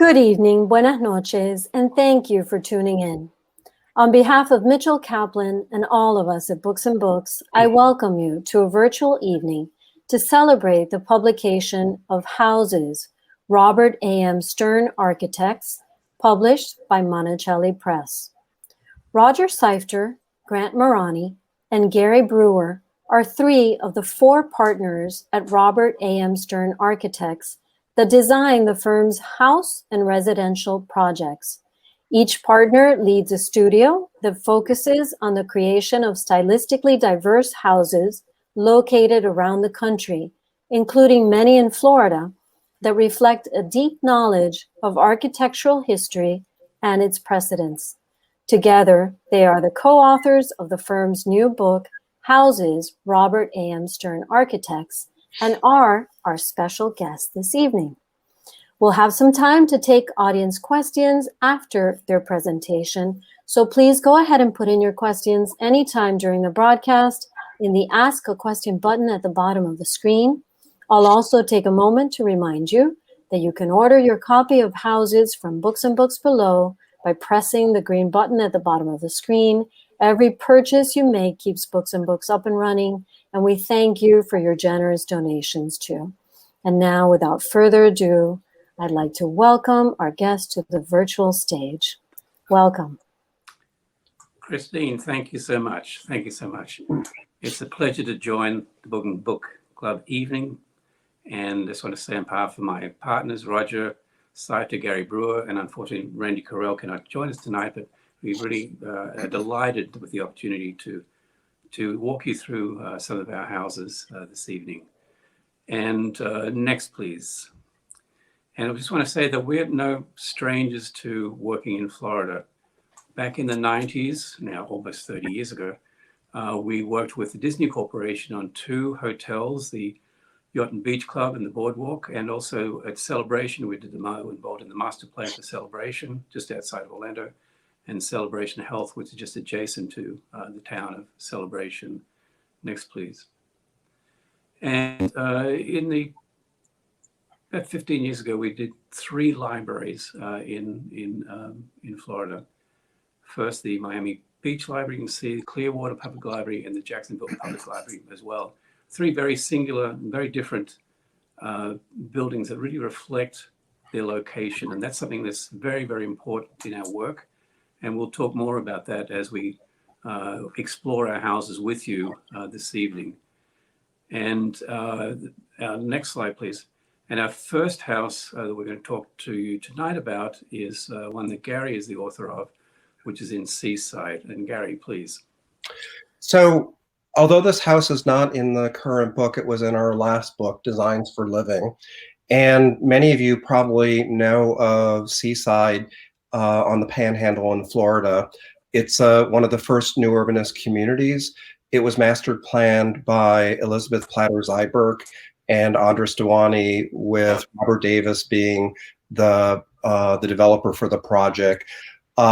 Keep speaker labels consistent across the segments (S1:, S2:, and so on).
S1: Good evening, buenas noches, and thank you for tuning in. On behalf of Mitchell Kaplan and all of us at Books and Books, I welcome you to a virtual evening to celebrate the publication of Houses, Robert A.M. Stern Architects, published by Monticelli Press. Roger Seifter, Grant Marani, and Gary Brewer are three of the four partners at Robert A.M. Stern Architects that design the firm's house and residential projects. Each partner leads a studio that focuses on the creation of stylistically diverse houses located around the country, including many in Florida, that reflect a deep knowledge of architectural history and its precedents. Together, they are the co-authors of the firm's new book, Houses, Robert A.M. Stern Architects, and are our special guests this evening. We'll have some time to take audience questions after their presentation, so please go ahead and put in your questions anytime during the broadcast in the Ask a Question button at the bottom of the screen. I'll also take a moment to remind you that you can order your copy of Houses from Books and Books below by pressing the green button at the bottom of the screen. Every purchase you make keeps Books and Books up and running, and we thank you for your generous donations too. And now, without further ado, I'd like to welcome our guest to the virtual stage. Welcome.
S2: Christine, thank you so much. Thank you so much. It's a pleasure to join the Book and Book Club evening. And I just want to say on behalf of my partners, Roger, Seifter, Gary Brewer, and unfortunately, Randy Correll cannot join us tonight, but we really are delighted with the opportunity to walk you through some of our houses this evening. And next, please. And I just want to say that we're no strangers to working in Florida. Back in the 90s, now almost 30 years ago, we worked with the Disney Corporation on two hotels, the Yacht and Beach Club and the Boardwalk, and also at Celebration, we did involved in the master plan for Celebration, just outside of Orlando, and Celebration Health, which is just adjacent to the town of Celebration. Next, please. And about 15 years ago, we did three libraries in Florida. First, the Miami Beach Library, you can see the Clearwater Public Library and the Jacksonville Public Library as well. Three very singular, very different buildings that really reflect their location. And that's something that's very, very important in our work. And we'll talk more about that as we explore our houses with you this evening. And next slide, please. And our first house that we're going to talk to you tonight about is one that Gary is the author of, which is in Seaside. And Gary, please.
S3: So although this house is not in the current book, it was in our last book, Designs for Living. And many of you probably know of Seaside on the Panhandle in Florida. It's one of the first new urbanist communities. It was master planned by Elizabeth Platter-Zyberk and Andres Duany, with Robert Davis being the developer for the project.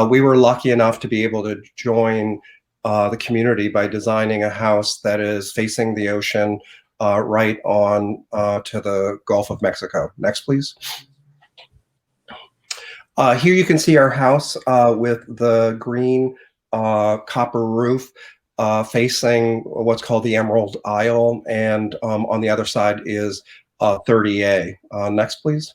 S3: We were lucky enough to be able to join the community by designing a house that is facing the ocean right on to the Gulf of Mexico. Next, please. Here you can see our house with the green copper roof facing what's called the Emerald Isle, and on the other side is 30A. Next, please.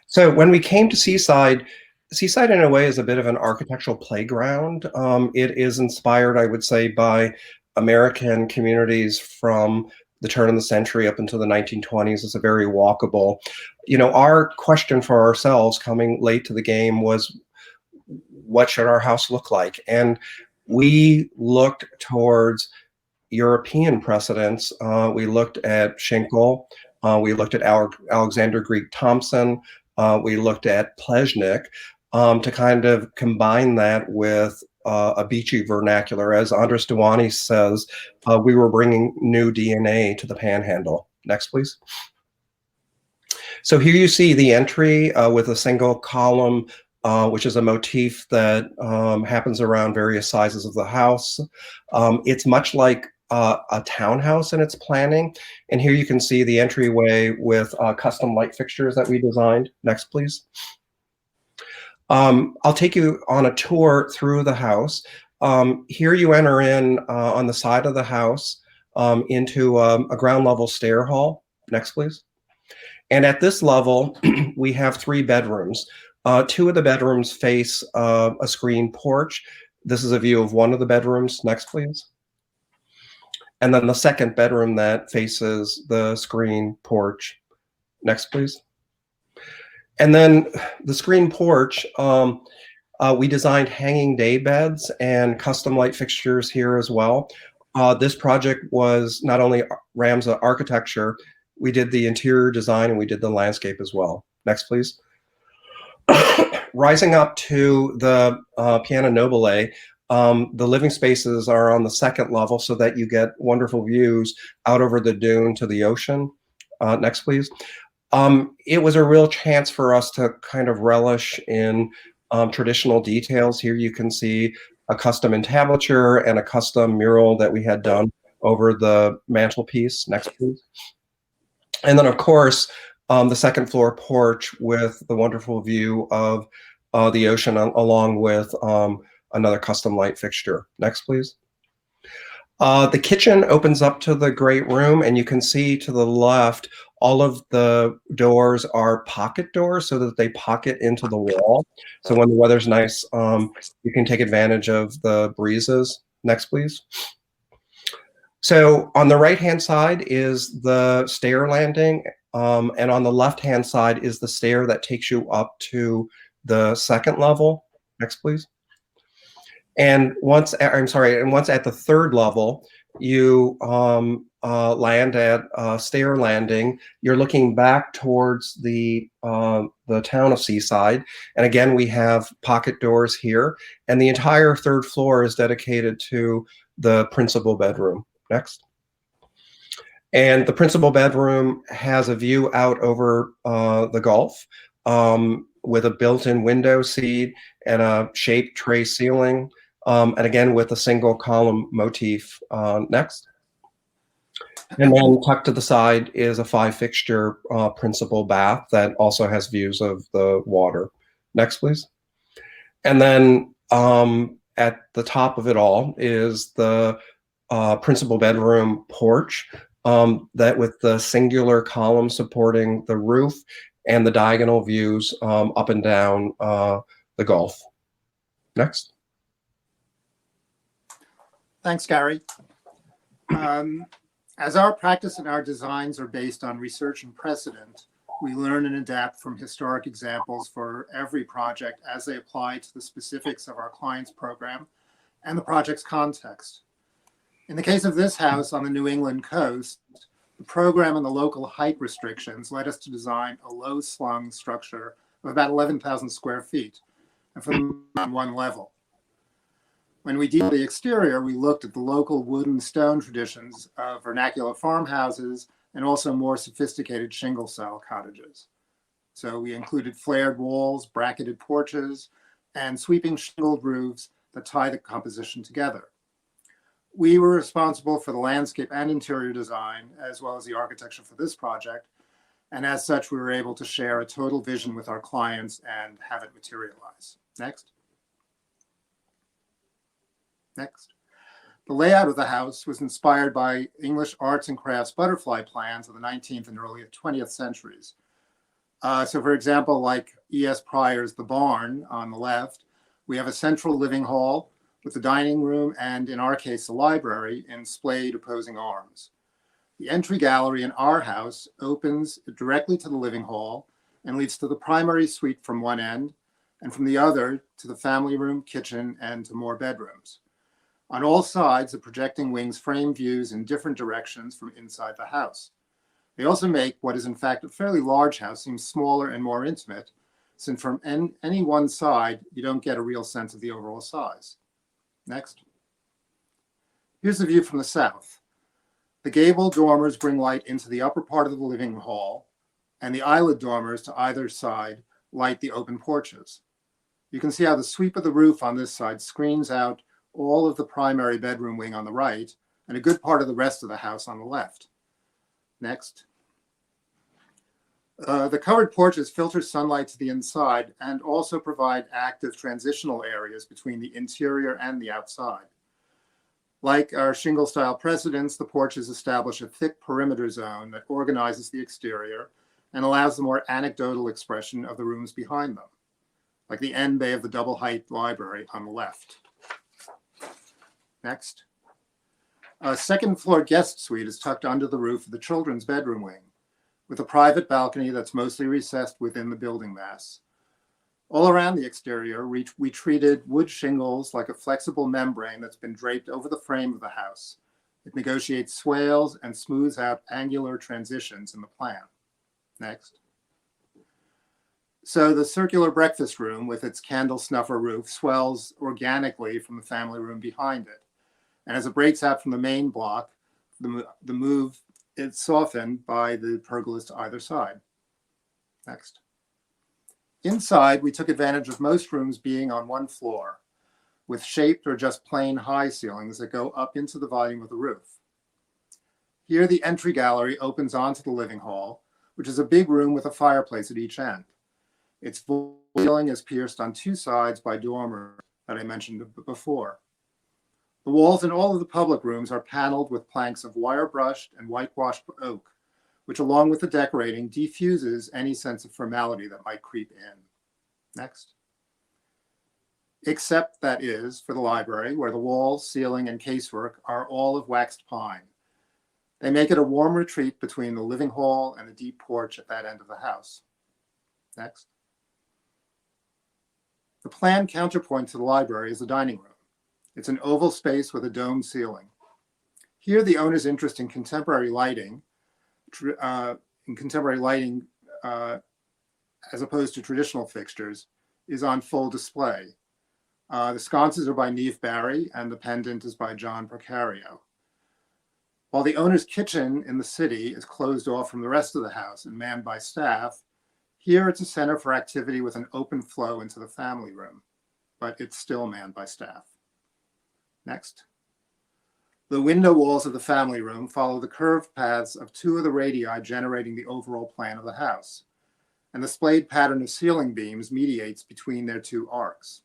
S3: So when we came to Seaside in a way is a bit of an architectural playground. It is inspired, I would say, by American communities from the turn of the century up until the 1920s. It's a very walkable. You know, our question for ourselves coming late to the game was, what should our house look like? And we looked towards European precedents. We looked at Schinkel. We looked at Alexander Greek Thompson. We looked at Pleshnik to kind of combine that with a beachy vernacular. As Andres Duany says, we were bringing new DNA to the Panhandle. Next, please. So here you see the entry with a single column, which is a motif that happens around various sizes of the house. It's much like a townhouse in its planning. And here you can see the entryway with custom light fixtures that we designed. Next, please. I'll take you on a tour through the house. Here you enter in on the side of the house into a ground level stair hall. Next, please. And at this level, we have 3 bedrooms. 2 of the bedrooms face a screen porch. This is a view of one of the bedrooms. Next, please. And then the second bedroom that faces the screen porch. Next, please. And then the screen porch, we designed hanging day beds and custom light fixtures here as well. This project was not only RAMSA architecture, we did the interior design and we did the landscape as well. Next, please. Rising up to the piano nobile, the living spaces are on the second level so that you get wonderful views out over the dune to the ocean. Next, please. It was a real chance for us to kind of relish in traditional details. Here you can see a custom entablature and a custom mural that we had done over the mantelpiece. Next, please. And then, of course, the second floor porch with the wonderful view of the ocean along with another custom light fixture. Next, please. The kitchen opens up to the great room, and you can see to the left, all of the doors are pocket doors so that they pocket into the wall. So when the weather's nice, you can take advantage of the breezes. Next, please. So on the right-hand side is the stair landing, and on the left-hand side is the stair that takes you up to the second level. Next, please. And once at the third level, you land at a stair landing. You're looking back towards the town of Seaside, and again we have pocket doors here, and the entire third floor is dedicated to the principal bedroom. Next. And the principal bedroom has a view out over the Gulf with a built-in window seat and a shaped tray ceiling, and again with a single column motif. Next. And then tucked to the side is a 5-fixture principal bath that also has views of the water. Next, please. And then at the top of it all is the principal bedroom porch that with the singular column supporting the roof and the diagonal views up and down the Gulf. Next.
S4: Thanks, Gary. As our practice and our designs are based on research and precedent, we learn and adapt from historic examples for every project as they apply to the specifics of our client's program and the project's context. In the case of this house on the New England coast, the program and the local height restrictions led us to design a low-slung structure of about 11,000 square feet, and from one level. When we did the exterior, we looked at the local wood and stone traditions of vernacular farmhouses and also more sophisticated shingle-style cottages. So we included flared walls, bracketed porches, and sweeping shingled roofs that tie the composition together. We were responsible for the landscape and interior design, as well as the architecture for this project. And as such, we were able to share a total vision with our clients and have it materialize. Next. Next. The layout of the house was inspired by English arts and crafts butterfly plans of the 19th and early 20th centuries. So for example, like E.S. Pryor's The Barn on the left, we have a central living hall with the dining room and, in our case, the library in splayed opposing arms. The entry gallery in our house opens directly to the living hall and leads to the primary suite from one end, and from the other to the family room, kitchen, and to more bedrooms. On all sides, the projecting wings frame views in different directions from inside the house. They also make what is in fact a fairly large house seem smaller and more intimate, since from any one side, you don't get a real sense of the overall size. Next. Here's the view from the south. The gable dormers bring light into the upper part of the living hall, and the islet dormers to either side light the open porches. You can see how the sweep of the roof on this side screens out all of the primary bedroom wing on the right, and a good part of the rest of the house on the left. Next. The covered porches filter sunlight to the inside and also provide active transitional areas between the interior and the outside. Like our shingle-style precedents, the porches establish a thick perimeter zone that organizes the exterior and allows the more anecdotal expression of the rooms behind them, like the end bay of the double-height library on the left. Next. A second-floor guest suite is tucked under the roof of the children's bedroom wing, with a private balcony that's mostly recessed within the building mass. All around the exterior, we treated wood shingles like a flexible membrane that's been draped over the frame of the house. It negotiates swales and smooths out angular transitions in the plan. Next. So the circular breakfast room with its candle snuffer roof swells organically from the family room behind it. And as it breaks out from the main block, the move is softened by the pergolas to either side. Next. Inside, we took advantage of most rooms being on one floor, with shaped or just plain high ceilings that go up into the volume of the roof. Here, the entry gallery opens onto the living hall, which is a big room with a fireplace at each end. Its ceiling is pierced on two sides by dormers that I mentioned before. The walls in all of the public rooms are paneled with planks of wire-brushed and whitewashed oak, which along with the decorating diffuses any sense of formality that might creep in. Next. Except, that is, for the library, where the walls, ceiling, and casework are all of waxed pine. They make it a warm retreat between the living hall and the deep porch at that end of the house. Next. The planned counterpoint to the library is the dining room. It's an oval space with a domed ceiling. Here, the owner's interest in contemporary lighting as opposed to traditional fixtures, is on full display. The sconces are by Neve Barry and the pendant is by John Procario. While the owner's kitchen in the city is closed off from the rest of the house and manned by staff, here it's a center for activity with an open flow into the family room, but it's still manned by staff. Next. The window walls of the family room follow the curved paths of two of the radii generating the overall plan of the house, and the splayed pattern of ceiling beams mediates between their two arcs.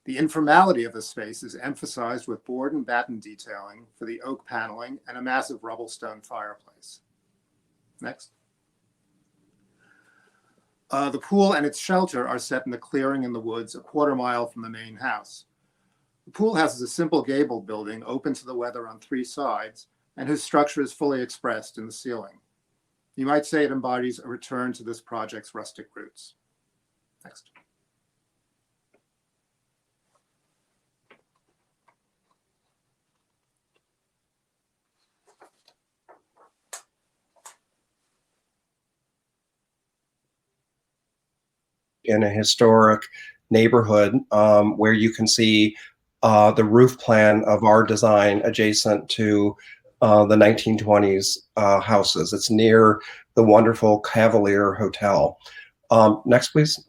S4: The informality of the space is emphasized with board and batten detailing for the oak paneling and a massive rubble stone fireplace. Next. The pool and its shelter are set in the clearing in the woods a quarter mile from the main house. The pool house is a simple gabled building open to the weather on three sides and whose structure is fully expressed in the ceiling. You might say it embodies a return to this project's rustic roots. Next.
S3: In a historic neighborhood where you can see the roof plan of our design adjacent to the 1920s houses. It's near the wonderful Cavalier Hotel. Next, please.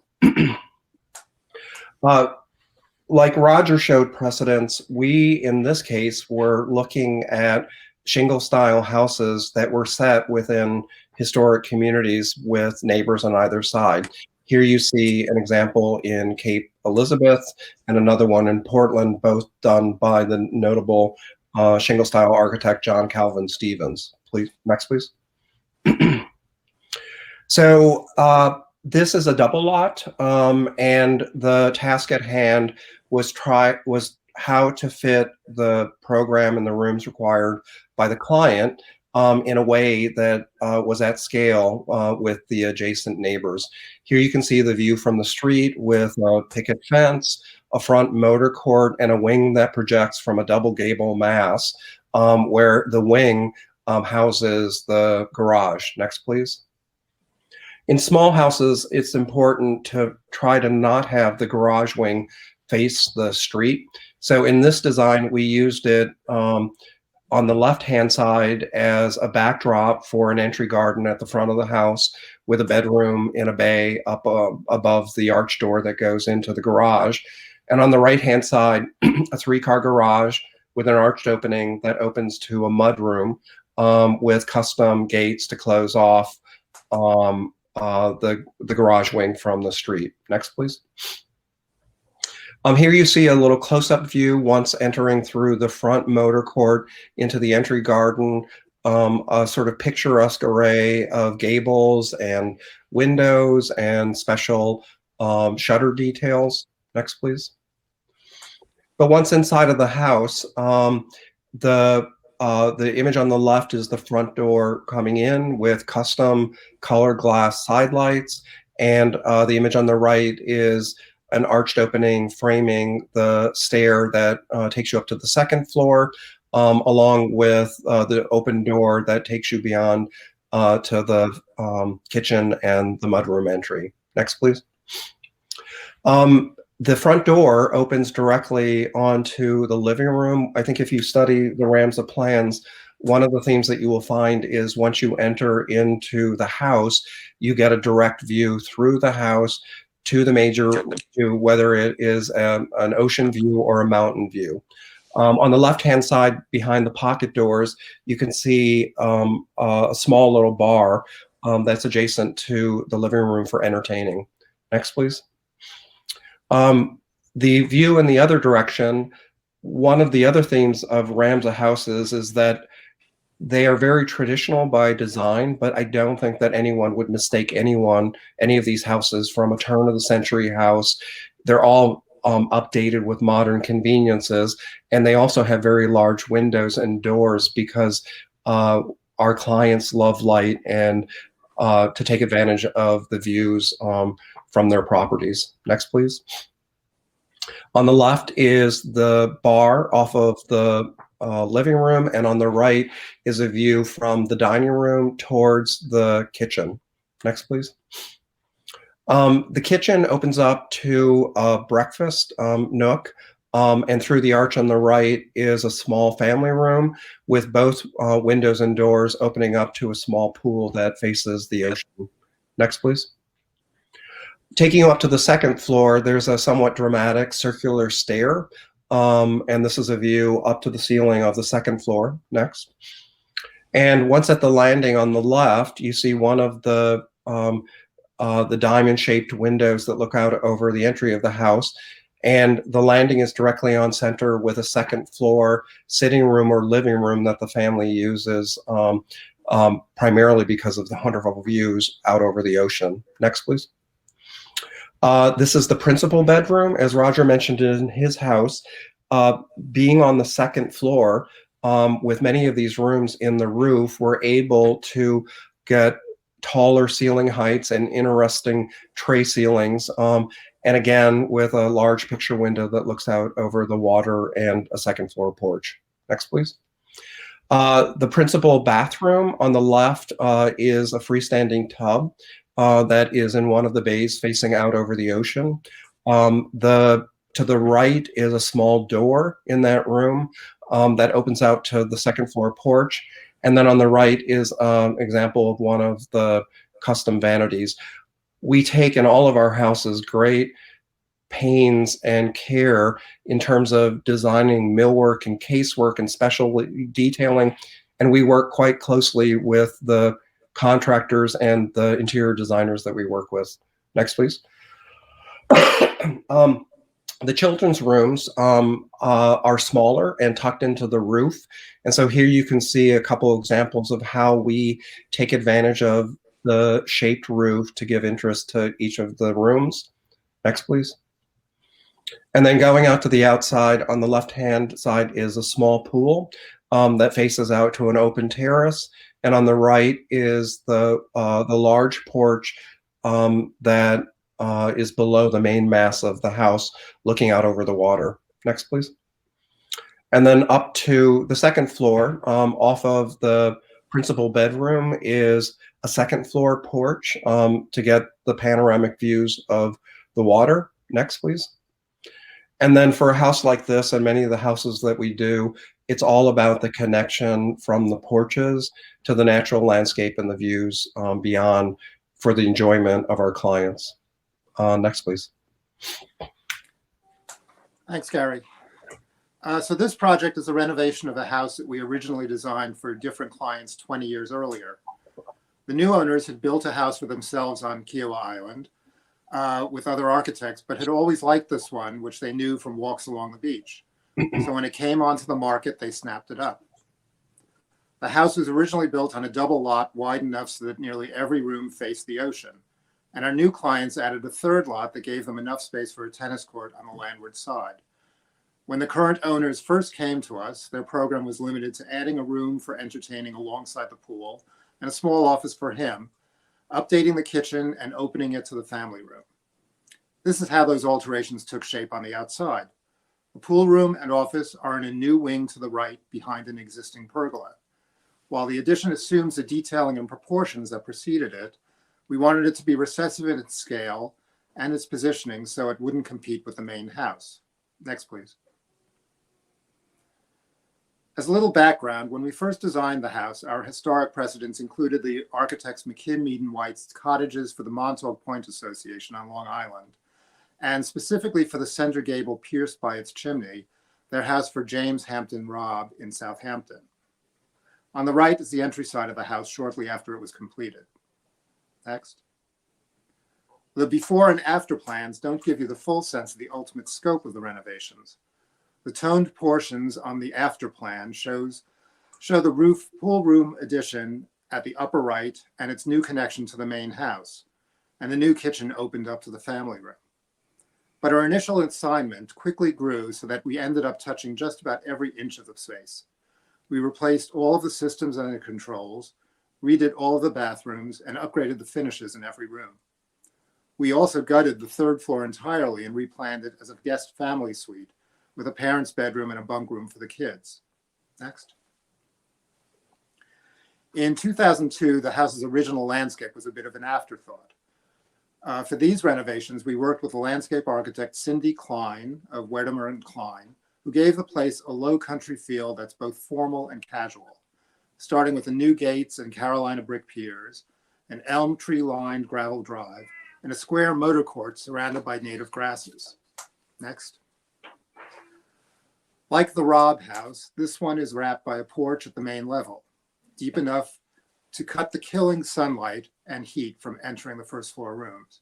S3: Like Roger showed precedents, we, in this case, were looking at shingle-style houses that were set within historic communities with neighbors on either side. Here you see an example in Cape Elizabeth and another one in Portland, both done by the notable shingle-style architect John Calvin Stevens. Please, next, please. So this is a double lot, and the task at hand was how to fit the program and the rooms required by the client in a way that was at scale with the adjacent neighbors. Here you can see the view from the street with a picket fence, a front motor court, and a wing that projects from a double gable mass where the wing houses the garage. Next, please. In small houses, it's important to try to not have the garage wing face the street. So in this design, we used it on the left-hand side as a backdrop for an entry garden at the front of the house with a bedroom in a bay up above the arch door that goes into the garage. And on the right-hand side, a three-car garage with an arched opening that opens to a mud room with custom gates to close off the garage wing from the street. Next, please. Here you see a little close-up view once entering through the front motor court into the entry garden, a sort of picturesque array of gables and windows and special shutter details. Next, please. But once inside of the house, the image on the left is the front door coming in with custom color glass side lights, and the image on the right is an arched opening framing the stair that takes you up to the second floor, along with the open door that takes you beyond to the kitchen and the mudroom entry. Next, please. The front door opens directly onto the living room. I think if you study the RAMSA plans, one of the themes that you will find is once you enter into the house, you get a direct view through the house to the major view, whether it is an ocean view or a mountain view. On the left-hand side, behind the pocket doors, you can see a small little bar that's adjacent to the living room for entertaining. Next, please. The view in the other direction, one of the other themes of RAMSA houses is that they are very traditional by design, but I don't think that anyone would mistake any of these houses from a turn of the century house. They're all updated with modern conveniences, and they also have very large windows and doors because our clients love light and to take advantage of the views from their properties. Next, please. On the left is the bar off of the living room, and on the right is a view from the dining room towards the kitchen. Next, please. The kitchen opens up to a breakfast nook, and through the arch on the right is a small family room with both windows and doors opening up to a small pool that faces the ocean. Next, please. Taking you up to the second floor, there's a somewhat dramatic circular stair, and this is a view up to the ceiling of the second floor. Next. And once at the landing on the left, you see one of the diamond-shaped windows that look out over the entry of the house, and the landing is directly on center with a second floor sitting room or living room that the family uses primarily because of the wonderful views out over the ocean. Next, please. This is the principal bedroom. As Roger mentioned in his house, being on the second floor, with many of these rooms in the roof, we're able to get taller ceiling heights and interesting tray ceilings. And again, with a large picture window that looks out over the water and a second floor porch. Next, please. The principal bathroom on the left is a freestanding tub that is in one of the bays facing out over the ocean. To the right is a small door in that room that opens out to the second floor porch. And then on the right is an example of one of the custom vanities. We take in all of our houses great pains and care in terms of designing millwork and casework and special detailing. And we work quite closely with the contractors and the interior designers that we work with. Next, please. The children's rooms are smaller and tucked into the roof. And so here you can see a couple examples of how we take advantage of the shaped roof to give interest to each of the rooms. Next, please. And then going out to the outside, on the left-hand side is a small pool that faces out to an open terrace. And on the right is the large porch that is below the main mass of the house, looking out over the water. Next, please. And then up to the second floor, off of the principal bedroom, is a second floor porch to get the panoramic views of the water. Next, please. And then for a house like this and many of the houses that we do, it's all about the connection from the porches to the natural landscape and the views beyond for the enjoyment of our clients. Next, please.
S4: Thanks, Gary. So this project is a renovation of a house that we originally designed for different clients 20 years earlier. The new owners had built a house for themselves on KIAWAH Island with other architects, but had always liked this one, which they knew from walks along the beach. So when it came onto the market, they snapped it up. The house was originally built on a double lot wide enough so that nearly every room faced the ocean. And our new clients added a third lot that gave them enough space for a tennis court on the landward side. When the current owners first came to us, their program was limited to adding a room for entertaining alongside the pool and a small office for him, updating the kitchen and opening it to the family room. This is how those alterations took shape on the outside. The pool room and office are in a new wing to the right behind an existing pergola. While the addition assumes the detailing and proportions that preceded it, we wanted it to be recessive in its scale and its positioning so it wouldn't compete with the main house. Next, please. As a little background, when we first designed the house, our historic precedents included the architects McKim, Mead & White's cottages for the Montauk Point Association on Long Island, and specifically for the center gable pierced by its chimney, their house for James Hampton Robb in Southampton. On the right is the entry side of the house shortly after it was completed. Next. The before and after plans don't give you the full sense of the ultimate scope of the renovations. The toned portions on the after plan show the pool room addition at the upper right and its new connection to the main house, and the new kitchen opened up to the family room. But our initial assignment quickly grew so that we ended up touching just about every inch of the space. We replaced all of the systems and the controls, redid all of the bathrooms, and upgraded the finishes in every room. We also gutted the third floor entirely and replanned it as a guest family suite with a parent's bedroom and a bunk room for the kids. Next. In 2002, the house's original landscape was a bit of an afterthought. For these renovations, we worked with the landscape architect Cindy Klein of Weddermer & Klein, who gave the place a low country feel that's both formal and casual, starting with the new gates and Carolina brick piers, an elm tree-lined gravel drive, and a square motor court surrounded by native grasses. Next. Like the Robb house, this one is wrapped by a porch at the main level, deep enough to cut the killing sunlight and heat from entering the first floor rooms.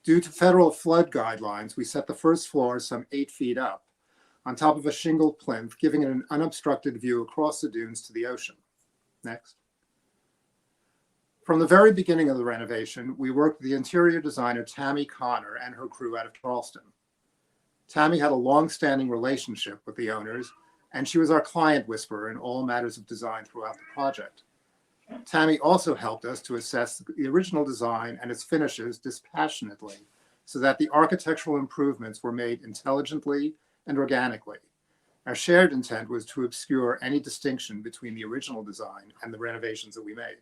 S4: Due to federal flood guidelines, we set the first floor some 8 feet up, on top of a shingled plinth, giving it an unobstructed view across the dunes to the ocean. Next. From the very beginning of the renovation, we worked with the interior designer Tammy Connor and her crew out of Charleston. Tammy had a long-standing relationship with the owners, and she was our client whisperer in all matters of design throughout the project. Tammy also helped us to assess the original design and its finishes dispassionately so that the architectural improvements were made intelligently and organically. Our shared intent was to obscure any distinction between the original design and the renovations that we made.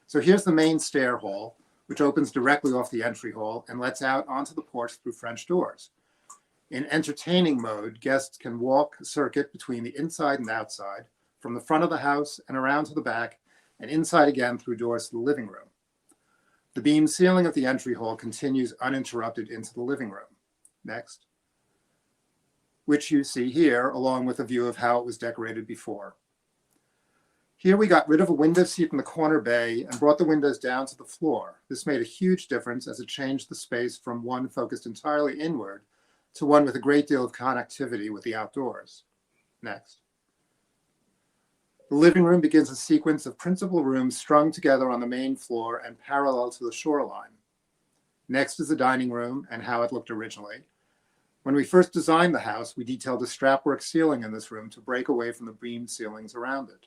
S4: So here's the main stair hall, which opens directly off the entry hall and lets out onto the porch through French doors. In entertaining mode, guests can walk a circuit between the inside and outside, from the front of the house and around to the back, and inside again through doors to the living room. The beam ceiling of the entry hall continues uninterrupted into the living room. Next. Which you see here, along with a view of how it was decorated before. Here we got rid of a window seat in the corner bay and brought the windows down to the floor. This made a huge difference as it changed the space from one focused entirely inward to one with a great deal of connectivity with the outdoors. Next. The living room begins a sequence of principal rooms strung together on the main floor and parallel to the shoreline. Next is the dining room and how it looked originally. When we first designed the house, we detailed a strapwork ceiling in this room to break away from the beam ceilings around it.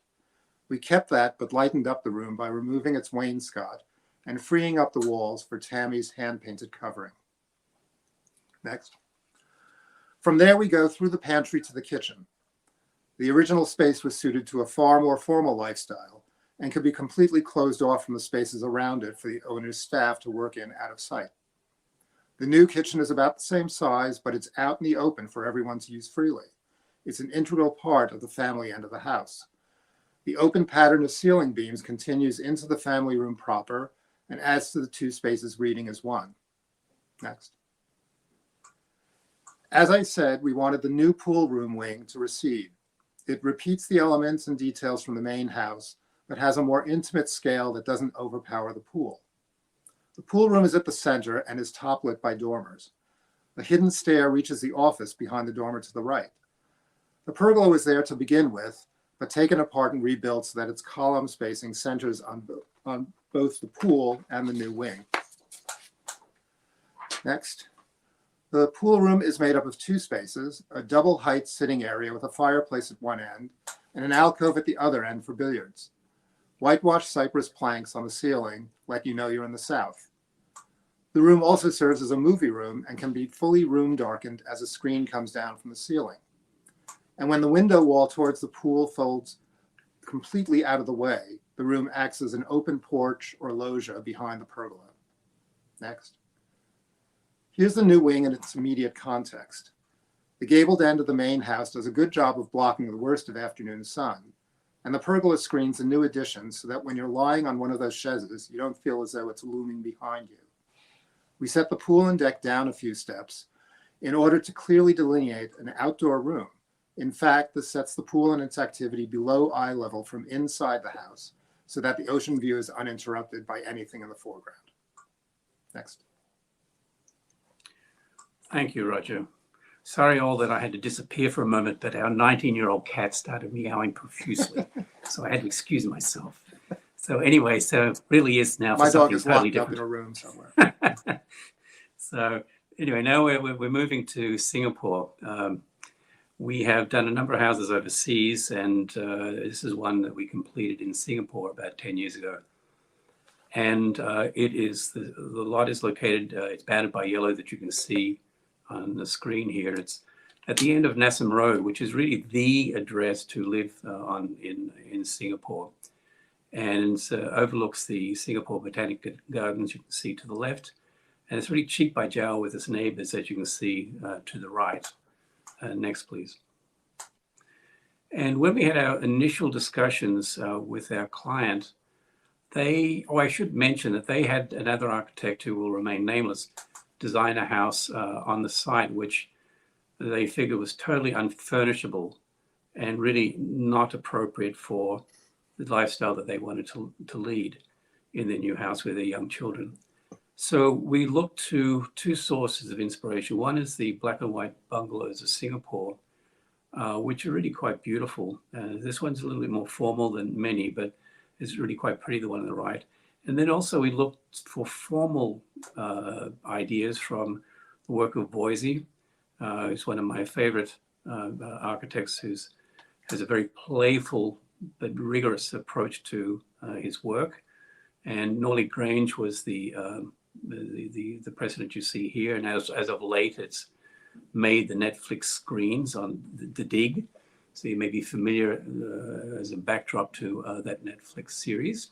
S4: We kept that, but lightened up the room by removing its wainscot and freeing up the walls for Tammy's hand-painted covering. Next. From there, we go through the pantry to the kitchen. The original space was suited to a far more formal lifestyle and could be completely closed off from the spaces around it for the owner's staff to work in out of sight. The new kitchen is about the same size, but it's out in the open for everyone to use freely. It's an integral part of the family end of the house. The open pattern of ceiling beams continues into the family room proper and adds to the two spaces reading as one. Next. As I said, we wanted the new pool room wing to recede. It repeats the elements and details from the main house, but has a more intimate scale that doesn't overpower the pool. The pool room is at the center and is toplit by dormers. A hidden stair reaches the office behind the dormer to the right. The pergola was there to begin with, but taken apart and rebuilt so that its column spacing centers on both the pool and the new wing. Next. The pool room is made up of two spaces, a double height sitting area with a fireplace at one end and an alcove at the other end for billiards. Whitewashed cypress planks on the ceiling, like you know you're in the South. The room also serves as a movie room and can be fully room darkened as a screen comes down from the ceiling. And when the window wall towards the pool folds completely out of the way, the room acts as an open porch or loggia behind the pergola. Next. Here's the new wing in its immediate context. The gabled end of the main house does a good job of blocking the worst of afternoon sun, and the pergola screens a new addition so that when you're lying on one of those chaises, you don't feel as though it's looming behind you. We set the pool and deck down a few steps in order to clearly delineate an outdoor room. In fact, this sets the pool and its activity below eye level from inside the house so that the ocean view is uninterrupted by anything in the foreground. Next.
S2: Thank you, Roger. Sorry all that I had to disappear for a moment, but our 19-year-old cat started meowing profusely, so I had to excuse myself. So anyway, so it really is now for
S4: My dog
S2: something
S4: is
S2: totally
S4: locked up in
S2: different.
S4: a room somewhere.
S2: So anyway, now we're moving to Singapore. We have done a number of houses overseas, and this is one that we completed in Singapore about 10 years ago. And it is, the lot is located, it's bounded by yellow that you can see on the screen here. It's at the end of Nassam Road, which is really the address to live on in Singapore. And overlooks the Singapore Botanic Gardens, you can see to the left. And it's really cheek by jowl with its neighbors, as you can see to the right. Next, please. And when we had our initial discussions with our client, I should mention that they had another architect who will remain nameless design a house on the site, which they figured was totally unfurnishable and really not appropriate for the lifestyle that they wanted to lead in their new house with their young children. So we looked to two sources of inspiration. One is the black and white bungalows of Singapore, which are really quite beautiful. This one's a little bit more formal than many, but it's really quite pretty, the one on the right. And then also we looked for formal ideas from the work of Boise, who's one of my favorite architects, who has a very playful but rigorous approach to his work. And Norley Grange was the precedent you see here. And as of late, it's made the Netflix screens on the Dig. So you may be familiar as a backdrop to that Netflix series.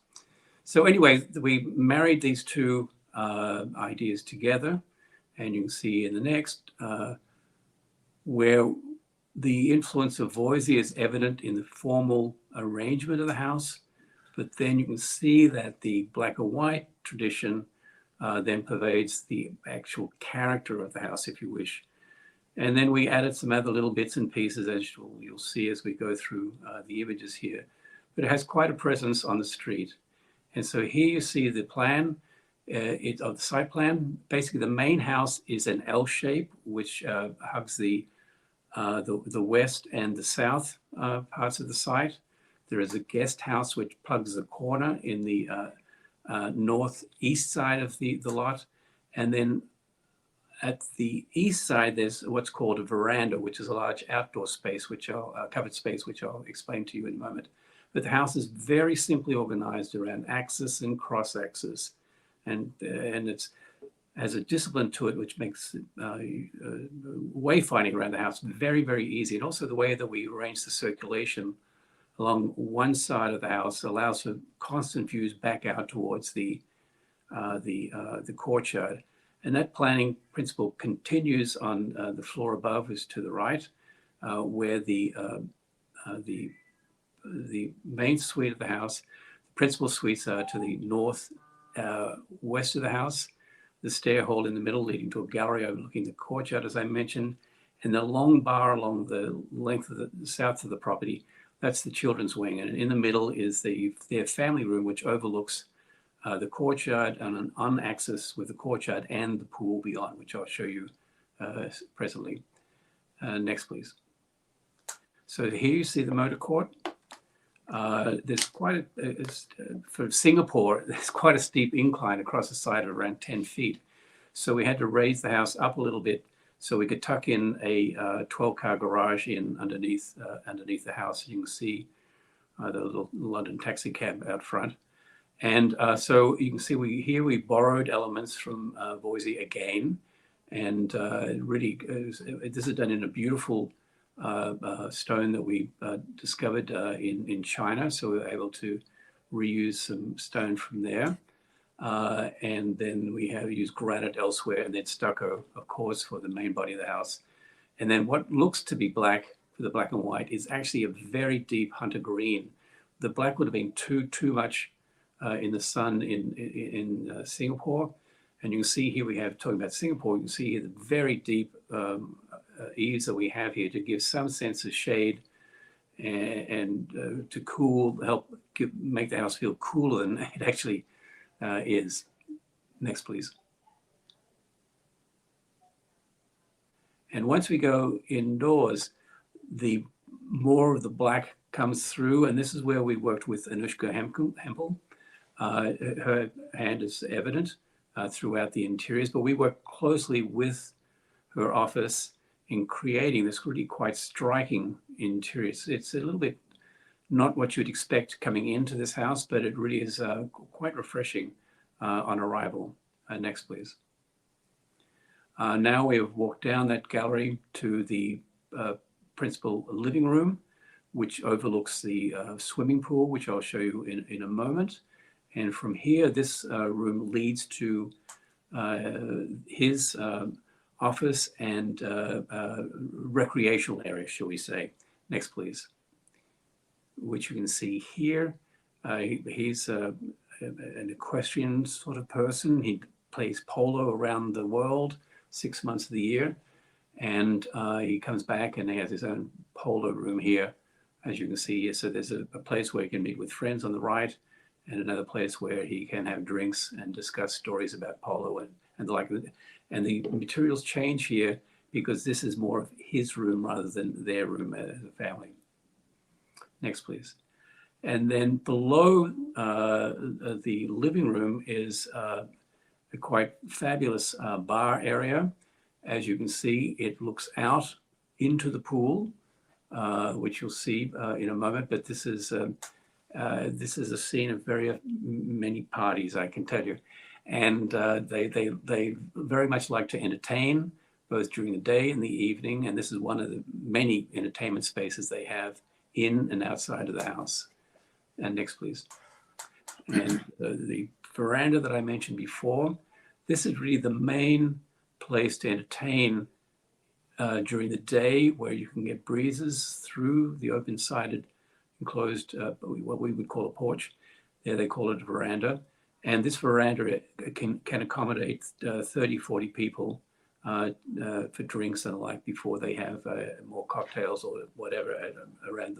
S2: So anyway, we married these two ideas together, and you can see in the next where the influence of Boise is evident in the formal arrangement of the house, but then you can see that the black and white tradition then pervades the actual character of the house, if you wish. And then we added some other little bits and pieces, as you'll see as we go through the images here. But it has quite a presence on the street. And so here you see the plan of the site plan. Basically, the main house is an L shape, which hugs the west and the south parts of the site. There is a guest house which plugs the corner in the northeast side of the lot. And then at the east side, there's what's called a veranda, which is a large outdoor space, covered space, which I'll explain to you in a moment. But the house is very simply organized around axis and cross axis. And it has a discipline to it, which makes wayfinding around the house very, very easy. And also the way that we arrange the circulation along one side of the house allows for constant views back out towards the courtyard. And that planning principle continues on the floor above, is to the right, where the main suite of the house, the principal suites are to the north west of the house, the stair hall in the middle leading to a gallery overlooking the courtyard, as I mentioned, And the long bar along the length of the south of the property, that's the children's wing. And in the middle is their family room, which overlooks the courtyard and on axis with the courtyard and the pool beyond, which I'll show you presently. Next, please. So here you see the motor court. There's quite for Singapore, there's quite a steep incline across the side of around 10 feet. So we had to raise the house up a little bit so we could tuck in a 12-car garage in underneath the house. You can see the little London taxi cab out front. And so you can see we borrowed elements from Boise again. And really, this is done in a beautiful stone that we discovered in China. So we were able to reuse some stone from there. And then we have used granite elsewhere, and then stucco, of course, for the main body of the house. And then what looks to be black for the black and white is actually a very deep hunter green. The black would have been too much in the sun in Singapore. And you can see here we have, talking about Singapore, you can see here the very deep eaves that we have here to give some sense of shade and to cool, make the house feel cooler than it actually is. Next, please. And once we go indoors, the more of the black comes through, and this is where we worked with Anushka Hempel. Her hand is evident throughout the interiors, but we work closely with her office in creating this really quite striking interior. It's a little bit not what you'd expect coming into this house, but it really is quite refreshing on arrival. Next, please. Now we have walked down that gallery to the principal living room, which overlooks the swimming pool, which I'll show you in a moment. And from here, this room leads to his office and recreational area, shall we say. Next, please. Which you can see here. He's an equestrian sort of person. He plays polo around the world 6 months of the year. And he comes back and he has his own polo room here, as you can see here. So there's a place where he can meet with friends on the right, and another place where he can have drinks and discuss stories about polo and the like. And the materials change here because this is more of his room rather than their room as a family. Next, please. And then below the living room is a quite fabulous bar area. As you can see, it looks out into the pool, which you'll see in a moment. But this is a scene of very many parties, I can tell you. And they very much like to entertain, both during the day and the evening. And this is one of the many entertainment spaces they have in and outside of the house. And next, please. And the veranda that I mentioned before, this is really the main place to entertain during the day, where you can get breezes through the open-sided enclosed, what we would call a porch. There they call it a veranda. And this veranda can accommodate 30, 40 people for drinks and the like before they have more cocktails or whatever around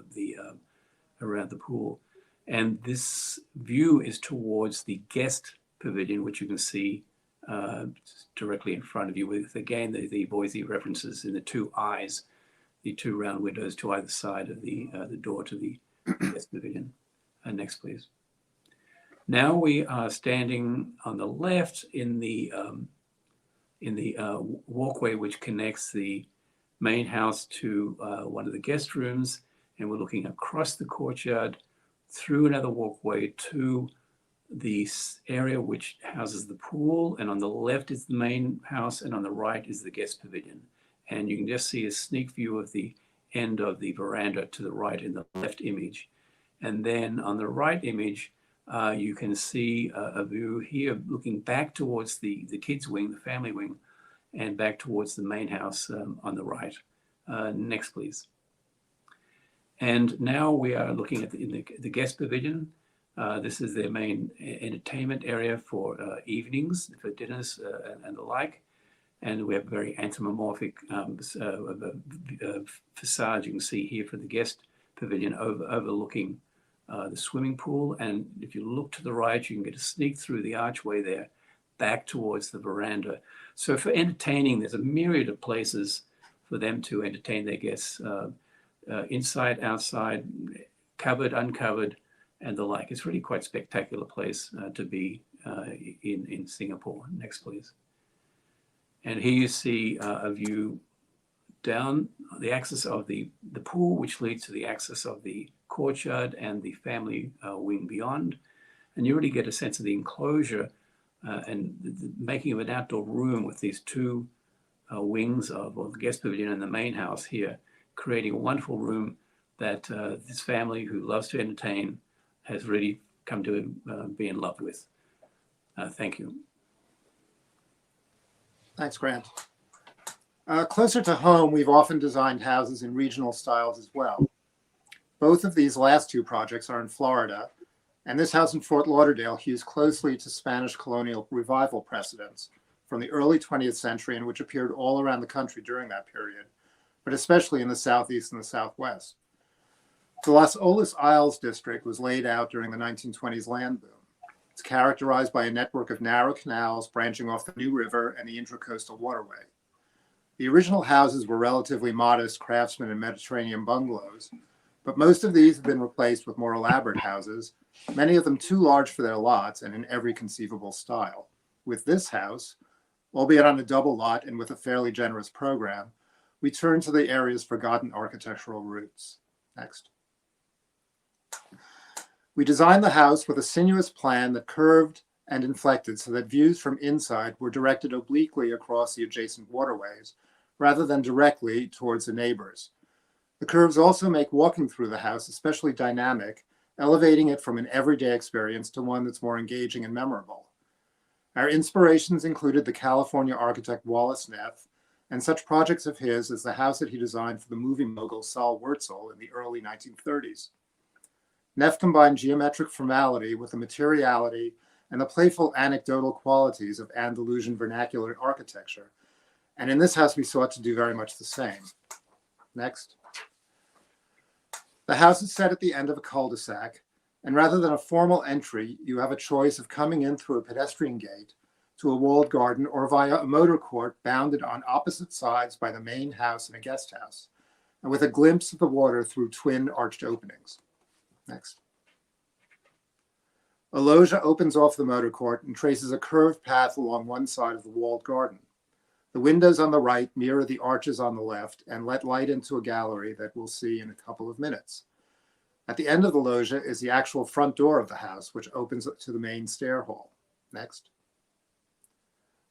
S2: the pool. And this view is towards the guest pavilion, which you can see directly in front of you with, again, the Boise references in the two eyes, the two round windows to either side of the door to the guest pavilion. Next, please. Now we are standing on the left in the walkway which connects the main house to one of the guest rooms, and we're looking across the courtyard through another walkway to the area which houses the pool, and on the left is the main house, and on the right is the guest pavilion. And you can just see a sneak view of the end of the veranda to the right in the left image. And then on the right image, you can see a view here looking back towards the kids' wing, the family wing, and back towards the main house on the right. Next, please. And now we are looking at the guest pavilion. This is their main entertainment area for evenings, for dinners and the like. And we have very anthropomorphic facade you can see here for the guest pavilion overlooking the swimming pool. And if you look to the right, you can get a sneak through the archway there back towards the veranda. So for entertaining, there's a myriad of places for them to entertain their guests, inside, outside, covered, uncovered, and the like. It's really quite a spectacular place to be in Singapore. Next, please. And here you see a view down the axis of the pool, which leads to the axis of the courtyard and the family wing beyond. And you really get a sense of the enclosure and the making of an outdoor room with these two wings of the guest pavilion and the main house here, creating a wonderful room that this family who loves to entertain has really come to be in love with. Thank you.
S4: Thanks, Grant. Closer to home, we've often designed houses in regional styles as well. Both of these last two projects are in Florida, and this house in Fort Lauderdale hews closely to Spanish colonial revival precedents from the early 20th century, and which appeared all around the country during that period, but especially in the Southeast and the Southwest. The Las Olas Isles district was laid out during the 1920s land boom. It's characterized by a network of narrow canals branching off the New River and the Intracoastal Waterway. The original houses were relatively modest craftsman and Mediterranean bungalows, but most of these have been replaced with more elaborate houses, many of them too large for their lots and in every conceivable style. With this house, albeit on a double lot and with a fairly generous program, we turn to the area's forgotten architectural roots. Next. We designed the house with a sinuous plan that curved and inflected so that views from inside were directed obliquely across the adjacent waterways, rather than directly towards the neighbors. The curves also make walking through the house especially dynamic, elevating it from an everyday experience to one that's more engaging and memorable. Our inspirations included the California architect Wallace Neff, and such projects of his as the house that he designed for the movie mogul Saul Wurtzel in the early 1930s. Neff combined geometric formality with the materiality and the playful anecdotal qualities of Andalusian vernacular architecture. And in this house, we sought to do very much the same. Next. The house is set at the end of a cul-de-sac, and rather than a formal entry, you have a choice of coming in through a pedestrian gate to a walled garden or via a motor court bounded on opposite sides by the main house and a guest house, and with a glimpse of the water through twin arched openings. Next. A loggia opens off the motor court and traces a curved path along one side of the walled garden. The windows on the right mirror the arches on the left and let light into a gallery that we'll see in a couple of minutes. At the end of the loggia is the actual front door of the house, which opens to the main stair hall. Next.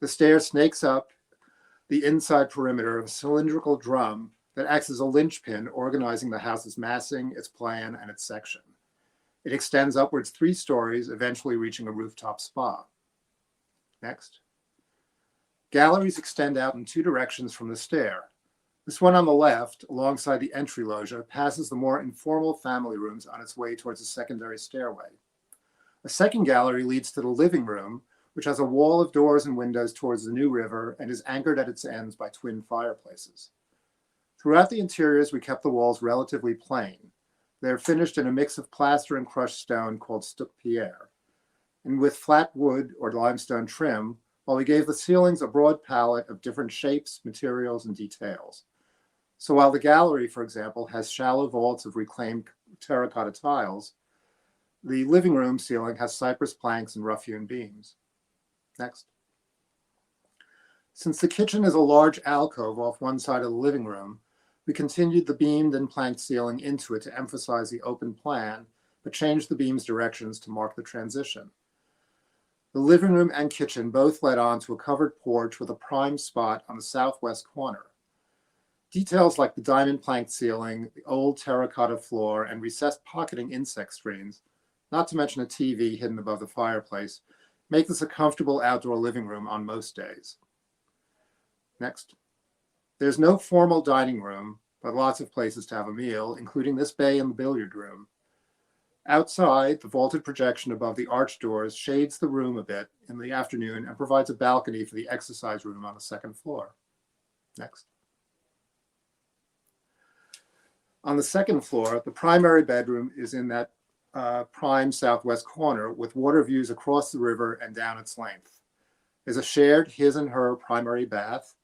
S4: The stair snakes up the inside perimeter of a cylindrical drum that acts as a linchpin organizing the house's massing, its plan, and its section. It extends upwards 3 stories, eventually reaching a rooftop spa. Next. Galleries extend out in 2 directions from the stair. This one on the left, alongside the entry loggia, passes the more informal family rooms on its way towards a secondary stairway. A second gallery leads to the living room, which has a wall of doors and windows towards the New River and is anchored at its ends by twin fireplaces. Throughout the interiors, we kept the walls relatively plain. They are finished in a mix of plaster and crushed stone called stuc pierre, and with flat wood or limestone trim, while we gave the ceilings a broad palette of different shapes, materials, and details. So while the gallery, for example, has shallow vaults of reclaimed terracotta tiles, the living room ceiling has cypress planks and rough-hewn beams. Next. Since the kitchen is a large alcove off one side of the living room, we continued the beamed and planked ceiling into it to emphasize the open plan, but changed the beam's directions to mark the transition. The living room and kitchen both led on to a covered porch with a prime spot on the southwest corner. Details like the diamond planked ceiling, the old terracotta floor, and recessed pocketing insect screens, not to mention a TV hidden above the fireplace, make this a comfortable outdoor living room on most days. Next. There's no formal dining room, but lots of places to have a meal, including this bay and the billiard room. Outside, the vaulted projection above the arch doors shades the room a bit in the afternoon and provides a balcony for the exercise room on the second floor. Next. On the second floor, the primary bedroom is in that prime southwest corner with water views across the river and down its length. There's a shared his and her primary bath.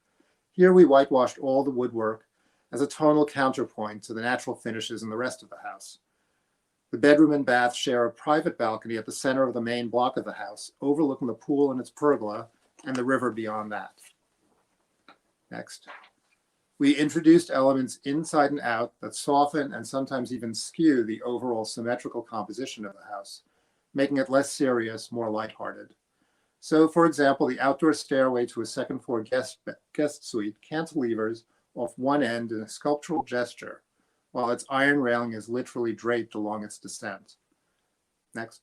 S4: Here we whitewashed all the woodwork as a tonal counterpoint to the natural finishes in the rest of the house. The bedroom and bath share a private balcony at the center of the main block of the house, overlooking the pool and its pergola and the river beyond that. Next. We introduced elements inside and out that soften and sometimes even skew the overall symmetrical composition of the house, making it less serious, more lighthearted. So, for example, the outdoor stairway to a second floor guest suite cantilevers off one end in a sculptural gesture, while its iron railing is literally draped along its descent. Next.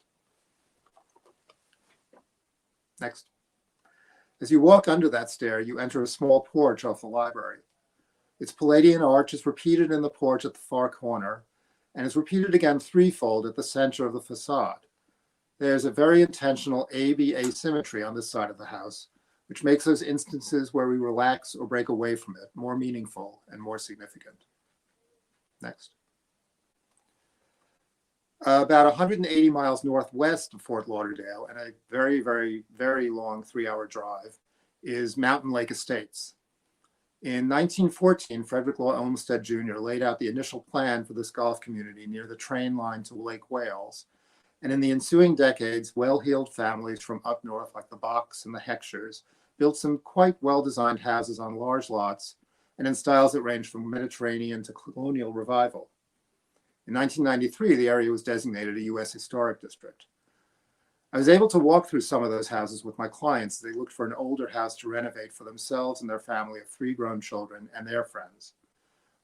S4: Next. As you walk under that stair, you enter a small porch off the library. Its Palladian arch is repeated in the porch at the far corner, and is repeated again threefold at the center of the facade. There's a very intentional A-B asymmetry on this side of the house, which makes those instances where we relax or break away from it more meaningful and more significant. Next. About 180 miles northwest of Fort Lauderdale, and a very, very, very long 3-hour drive, is Mountain Lake Estates. In 1914, Frederick Law Olmsted Jr. laid out the initial plan for this golf community near the train line to Lake Wales. And in the ensuing decades, well-heeled families from up north, like the Bachs and the Heckshers, built some quite well-designed houses on large lots and in styles that range from Mediterranean to colonial revival. In 1993, the area was designated a U.S. Historic District. I was able to walk through some of those houses with my clients as they looked for an older house to renovate for themselves and their family of 3 grown children and their friends.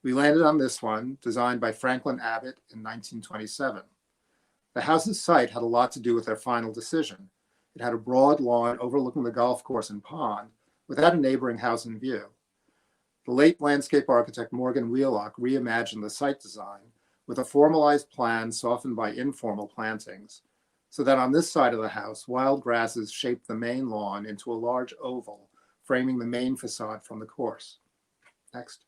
S4: We landed on this one, designed by Franklin Abbott in 1927. The house's site had a lot to do with their final decision. It had a broad lawn overlooking the golf course and pond, without a neighboring house in view. The late landscape architect Morgan Wheelock reimagined the site design with a formalized plan softened by informal plantings, so that on this side of the house, wild grasses shaped the main lawn into a large oval, framing the main facade from the course. Next.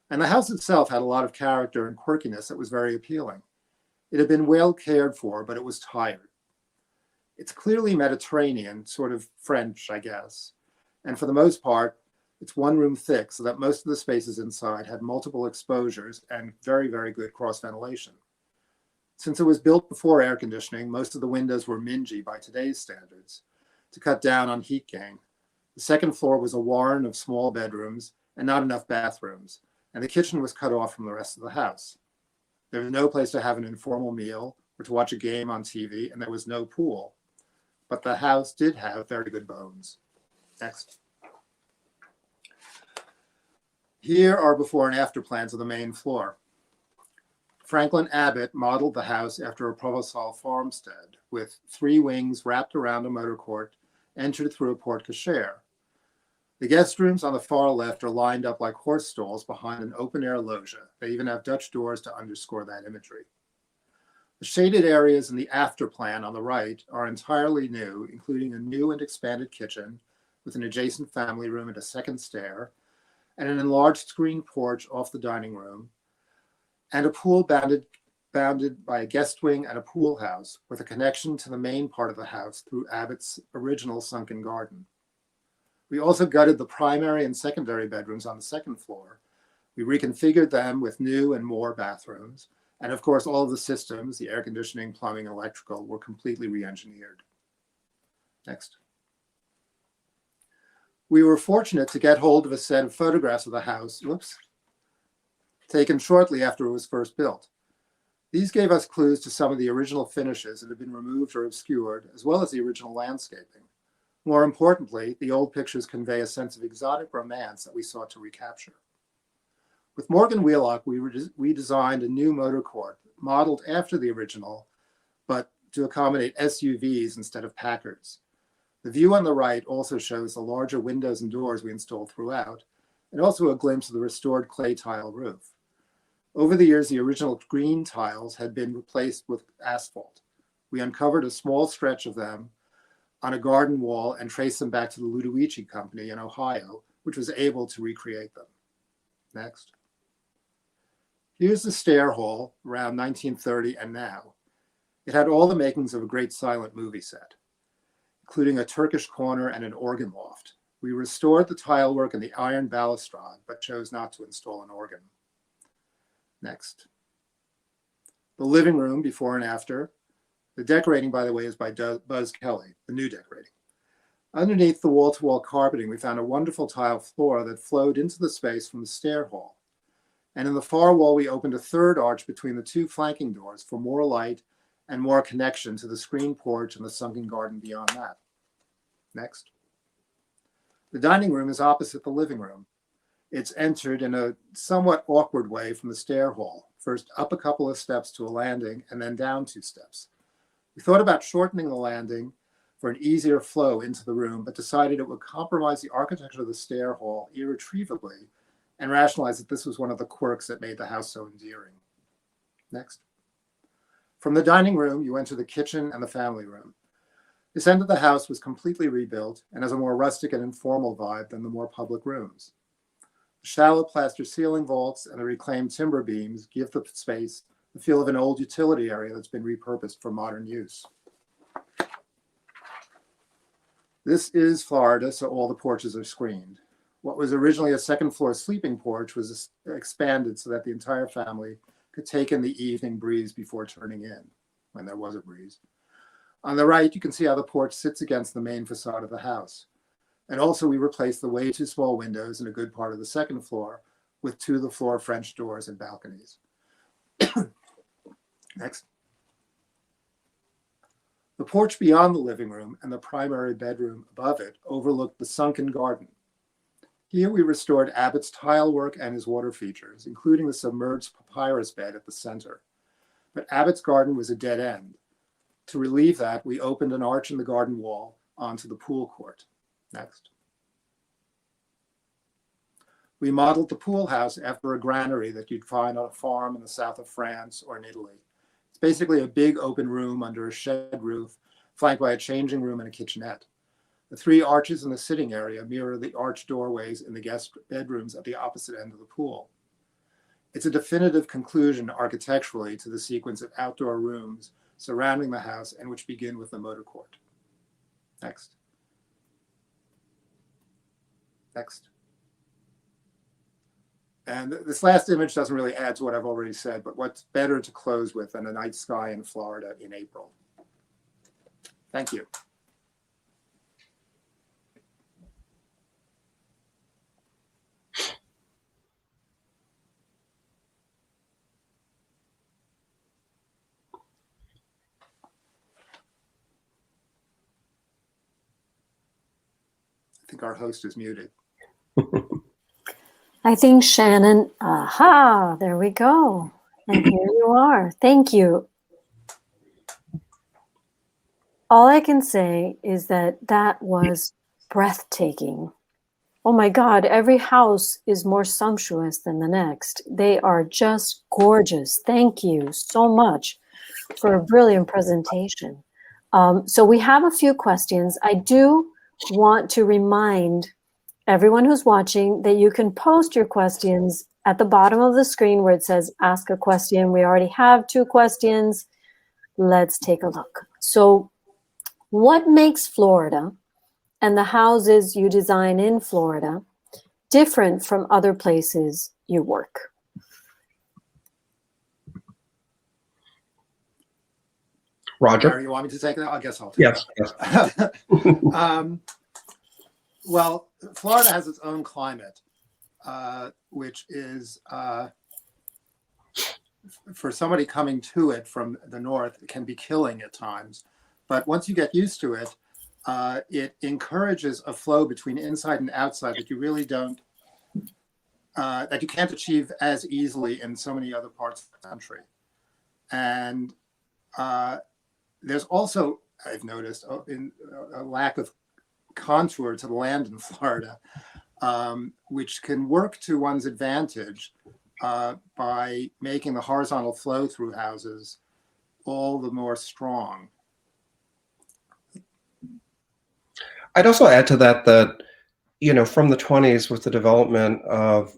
S4: And the house itself had a lot of character and quirkiness that was very appealing. It had been well cared for, but it was tired. It's clearly Mediterranean, sort of French, I guess. And for the most part, it's one room thick, so that most of the spaces inside had multiple exposures and very, very good cross ventilation. Since it was built before air conditioning, most of the windows were mingy by today's standards to cut down on heat gain. The second floor was a warren of small bedrooms and not enough bathrooms, and the kitchen was cut off from the rest of the house. There was no place to have an informal meal or to watch a game on TV, and there was no pool. But the house did have very good bones. Next. Here are before and after plans of the main floor. Franklin Abbott modeled the house after a Provençal farmstead with 3 wings wrapped around a motor court, entered through a porte cochere. The guest rooms on the far left are lined up like horse stalls behind an open-air loggia. They even have Dutch doors to underscore that imagery. The shaded areas in the after plan on the right are entirely new, including a new and expanded kitchen with an adjacent family room and a second stair, and an enlarged screen porch off the dining room, and a pool bounded by a guest wing and a pool house with a connection to the main part of the house through Abbott's original sunken garden. We also gutted the primary and secondary bedrooms on the second floor. We reconfigured them with new and more bathrooms. And of course, all of the systems, the air conditioning, plumbing, electrical, were completely re-engineered. Next. We were fortunate to get hold of a set of photographs of the house, taken shortly after it was first built. These gave us clues to some of the original finishes that had been removed or obscured, as well as the original landscaping. More importantly, the old pictures convey a sense of exotic romance that we sought to recapture. With Morgan Wheelock, we designed a new motor court, modeled after the original, but to accommodate SUVs instead of Packards. The view on the right also shows the larger windows and doors we installed throughout, and also a glimpse of the restored clay tile roof. Over the years, the original green tiles had been replaced with asphalt. We uncovered a small stretch of them on a garden wall and traced them back to the Ludovici Company in Ohio, which was able to recreate them. Next. Here's the stair hall around 1930 and now. It had all the makings of a great silent movie set, including a Turkish corner and an organ loft. We restored the tile work and the iron balustrade, but chose not to install an organ. Next. The living room before and after. The decorating, by the way, is by Buzz Kelly, the new decorating. Underneath the wall-to-wall carpeting, we found a wonderful tile floor that flowed into the space from the stair hall. And in the far wall, we opened a third arch between the two flanking doors for more light and more connection to the screen porch and the sunken garden beyond that. Next. The dining room is opposite the living room. It's entered in a somewhat awkward way from the stair hall, first up a couple of steps to a landing and then down 2 steps. We thought about shortening the landing for an easier flow into the room, but decided it would compromise the architecture of the stair hall irretrievably and rationalized that this was one of the quirks that made the house so endearing. Next. From the dining room, you enter the kitchen and the family room. This end of the house was completely rebuilt and has a more rustic and informal vibe than the more public rooms. The shallow plaster ceiling vaults and the reclaimed timber beams give the space the feel of an old utility area that's been repurposed for modern use. This is Florida, so all the porches are screened. What was originally a second floor sleeping porch was expanded so that the entire family could take in the evening breeze before turning in, when there was a breeze. On the right, you can see how the porch sits against the main facade of the house. And also we replaced the way too small windows in a good part of the second floor with to-the-floor French doors and balconies. Next. The porch beyond the living room and the primary bedroom above it overlooked the sunken garden. Here we restored Abbott's tile work and his water features, including the submerged papyrus bed at the center. But Abbott's garden was a dead end. To relieve that, we opened an arch in the garden wall onto the pool court. Next. We modeled the pool house after a granary that you'd find on a farm in the south of France or in Italy. It's basically a big open room under a shed roof, flanked by a changing room and a kitchenette. The 3 arches in the sitting area mirror the arched doorways in the guest bedrooms at the opposite end of the pool. It's a definitive conclusion architecturally to the sequence of outdoor rooms surrounding the house and which begin with the motor court. Next. Next. And this last image doesn't really add to what I've already said, but what's better to close with than a night sky in Florida in April? Thank you. I think our host is muted.
S1: I think Shannon, aha, there we go. And here you are. Thank you. All I can say is that that was breathtaking. Oh my God, every house is more sumptuous than the next. They are just gorgeous. Thank you so much for a brilliant presentation. So we have a few questions. I do want to remind everyone who's watching that you can post your questions at the bottom of the screen where it says ask a question. We already have 2 questions. Let's take a look. So what makes Florida and the houses you design in Florida different from other places you work?
S3: Roger?
S4: Gary, you want me to take that? I guess I'll take it.
S3: Yes.
S4: Well, Florida has its own climate, which is, for somebody coming to it from the north, it can be killing at times. But once you get used to it, it encourages a flow between inside and outside that you really don't, that you can't achieve as easily in so many other parts of the country. And there's also, I've noticed, a lack of contour to the land in Florida, which can work to one's advantage by making the horizontal flow through houses all the more strong.
S3: I'd also add to that that, you know, from the 20s with the development of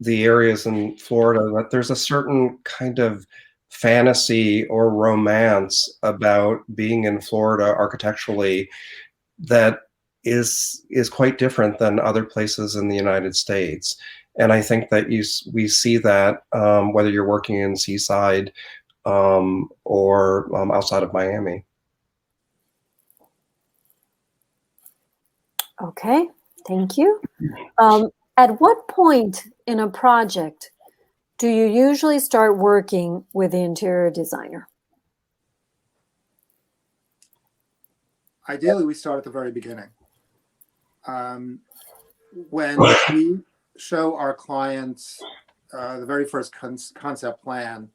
S3: the areas in Florida, that there's a certain kind of fantasy or romance about being in Florida architecturally that is quite different than other places in the United States. And I think that we see that whether you're working in Seaside or outside of Miami.
S1: Okay, thank you. At what point in a project do you usually start working with the interior designer?
S4: Ideally, we start at the very beginning. When we show our clients the very first concept plan,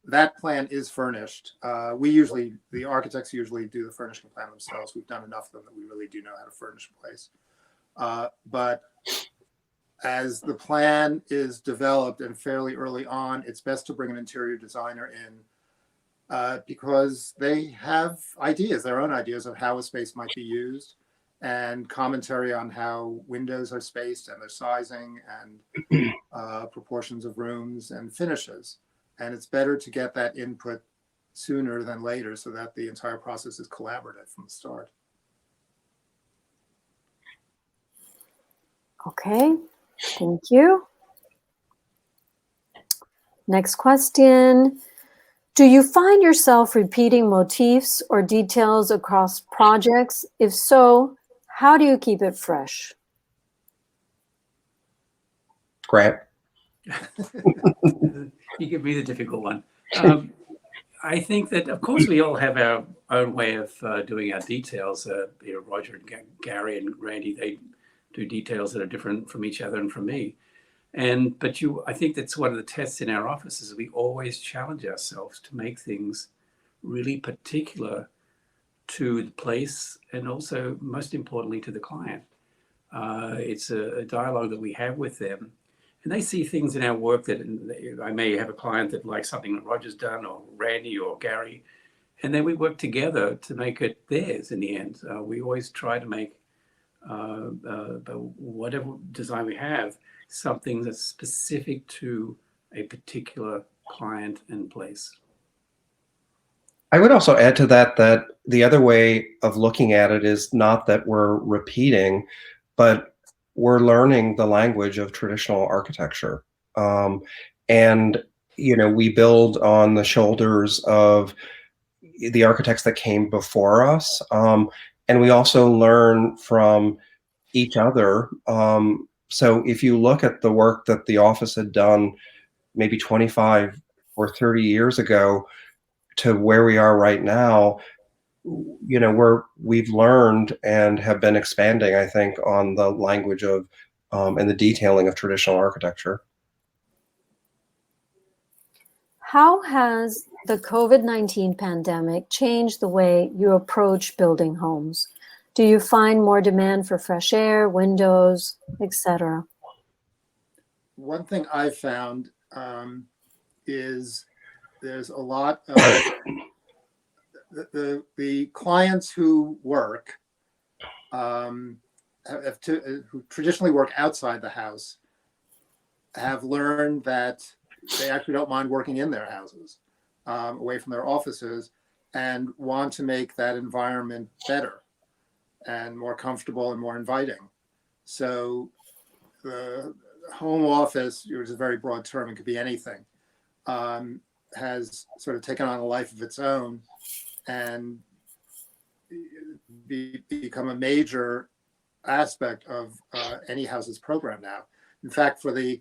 S4: that plan is furnished. The architects usually do the furnishing plan themselves. We've done enough of them that we really do know how to furnish a place. But as the plan is developed and fairly early on, it's best to bring an interior designer in because they have ideas, their own ideas of how a space might be used, and commentary on how windows are spaced and their sizing and proportions of rooms and finishes. And it's better to get that input sooner than later so that the entire process is collaborative from the start.
S1: Okay, thank you. Next question. Do you find yourself repeating motifs or details across projects? If so, how do you keep it fresh?
S3: Grant?
S2: You give me the difficult one. I think that, of course, we all have our own way of doing our details. Roger and Gary and Randy, they do details that are different from each other and from me. But I think that's one of the tests in our office is we always challenge ourselves to make things really particular to the place and also, most importantly, to the client. It's a dialogue that we have with them. And they see things in our work that I may have a client that likes something that Roger's done or Randy or Gary, and then we work together to make it theirs in the end. We always try to make whatever design we have, something that's specific to a particular client and place.
S3: I would also add to that that the other way of looking at it is not that we're repeating, but we're learning the language of traditional architecture. And, you know, we build on the shoulders of the architects that came before us. And we also learn from each other. So if you look at the work that the office had done maybe 25 or 30 years ago to where we are right now, you know, we've learned and have been expanding, I think, on the language of and the detailing of traditional architecture.
S1: How has the COVID-19 pandemic changed the way you approach building homes? Do you find more demand for fresh air, windows, etc.?
S4: One thing I've found is there's a lot of the clients who work, who traditionally work outside the house, have learned that they actually don't mind working in their houses, away from their offices, and want to make that environment better and more comfortable and more inviting. So the home office, which is a very broad term, it could be anything, has sort of taken on a life of its own and become a major aspect of any house's program now. In fact, for the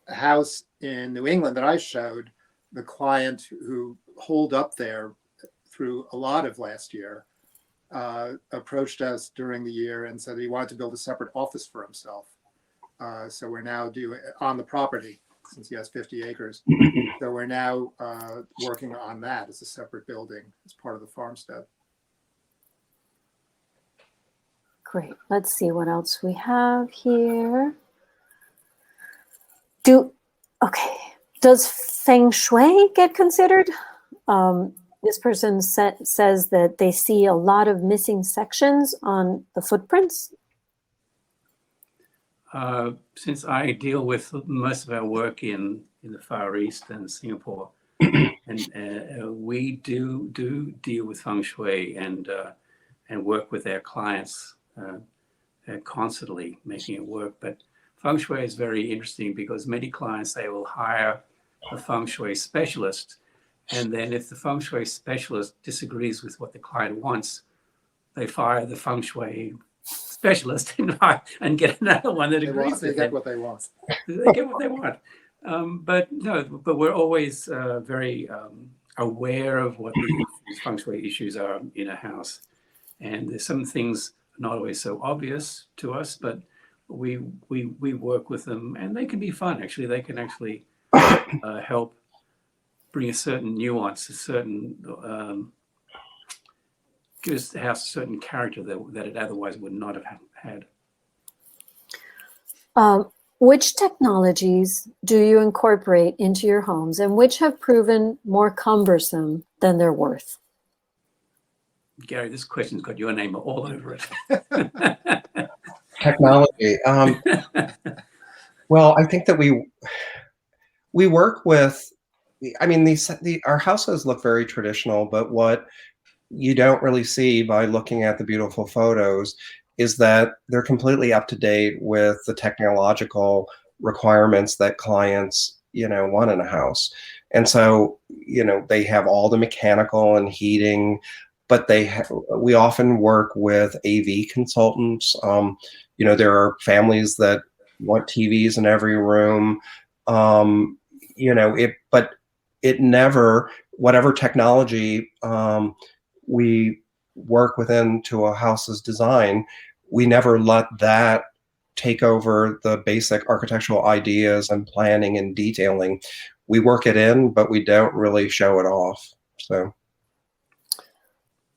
S4: house in New England that I showed, the client who holed up there through a lot of last year approached us during the year and said he wanted to build a separate office for himself. So we're now doing on the property, since he has 50 acres. So we're now working on that as a separate building as part of the farmstead.
S1: Great. Let's see what else we have here. Does feng shui get considered? This person says that they see a lot of missing sections on the footprints.
S2: Since I deal with most of our work in the Far East and Singapore, and we do deal with feng shui and work with our clients constantly, making it work. But feng shui is very interesting because many clients, they will hire a feng shui specialist, and then if the feng shui specialist disagrees with what the client wants, they fire the feng shui specialist and get another one that agrees with them.
S4: They get what they want.
S2: They get what they want. But we're always very aware of what the feng shui issues are in a house. And there's some things not always so obvious to us, but we work with them, and they can be fun. Actually, they can actually help bring a certain nuance, a certain gives the house a certain character that it otherwise would not have had.
S1: Which technologies do you incorporate into your homes, and which have proven more cumbersome than they're worth?
S2: Gary, this question's got your name all over it.
S3: Technology. Well, I think that we work with. I mean, our houses look very traditional, but what you don't really see by looking at the beautiful photos is that they're completely up to date with the technological requirements that clients, want in a house. And so, they have all the mechanical and heating, but we often work with AV consultants. There are families that want TVs in every room. But it never, whatever technology we work within to a house's design, we never let that take over the basic architectural ideas and planning and detailing. We work it in, but we don't really show it off.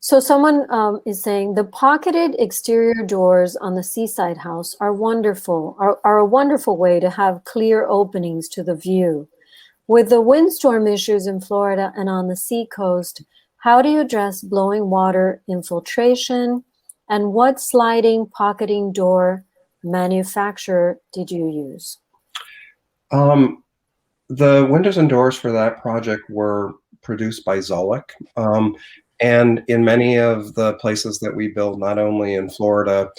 S1: So someone is saying the pocketed exterior doors on the seaside house are wonderful, are a wonderful way to have clear openings to the view. With the windstorm issues in Florida and on the seacoast, how do you address blowing water infiltration? And what sliding pocketing door manufacturer did you use?
S3: The windows and doors for that project were produced by Zolik. And in many of the places that we build, not only in Florida,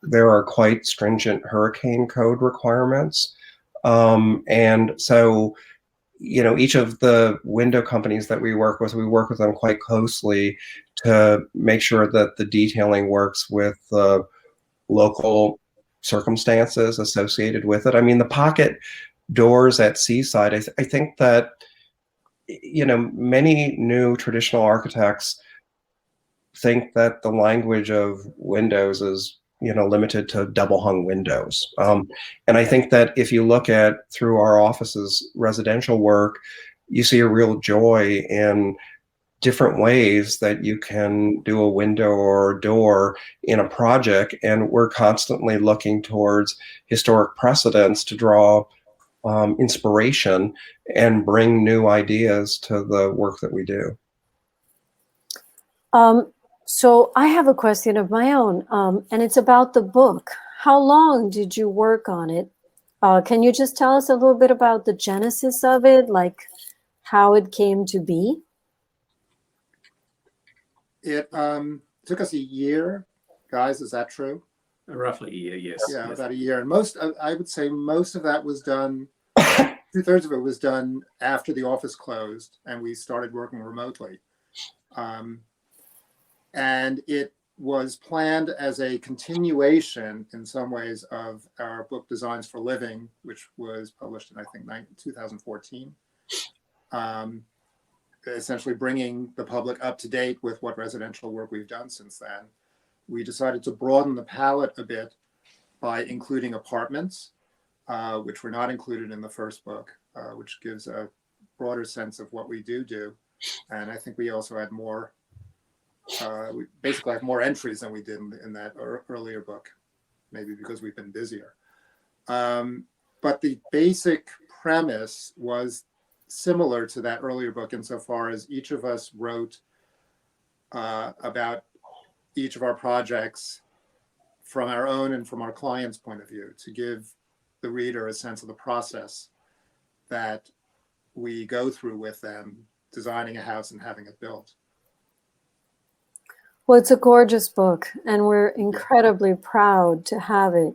S3: there are quite stringent hurricane code requirements. And so, each of the window companies that we work with them quite closely to make sure that the detailing works with the local circumstances associated with it. I mean, the pocket doors at Seaside, I think that, many new traditional architects think that the language of windows is, limited to double hung windows. And I think that if you look at through our office's residential work, you see a real joy in different ways that you can do a window or a door in a project. And we're constantly looking towards historic precedents to draw inspiration and bring new ideas to the work that we do.
S1: So I have a question of my own, and it's about the book. How long did you work on it? Can you just tell us a little bit about the genesis of it, like how it came to be?
S4: It took us a year, guys. Is that true?
S2: Roughly a year, yes.
S4: Yeah,
S2: yes.
S4: about a year. And I would say most of that was done, 2/3 of it was done after the office closed and we started working remotely. And it was planned as a continuation in some ways of our book Designs for Living, which was published in, I think, 2014. Essentially bringing the public up to date with what residential work we've done since then. We decided to broaden the palette a bit by including apartments, which were not included in the first book, which gives a broader sense of what we do. And I think we also had more, we basically have more entries than we did in that earlier book, maybe because we've been busier. but the basic premise was similar to that earlier book insofar as each of us wrote about each of our projects from our own and from our client's point of view, to give the reader a sense of the process that we go through with them designing a house and having it built.
S1: Well, it's a gorgeous book, and we're incredibly proud to have it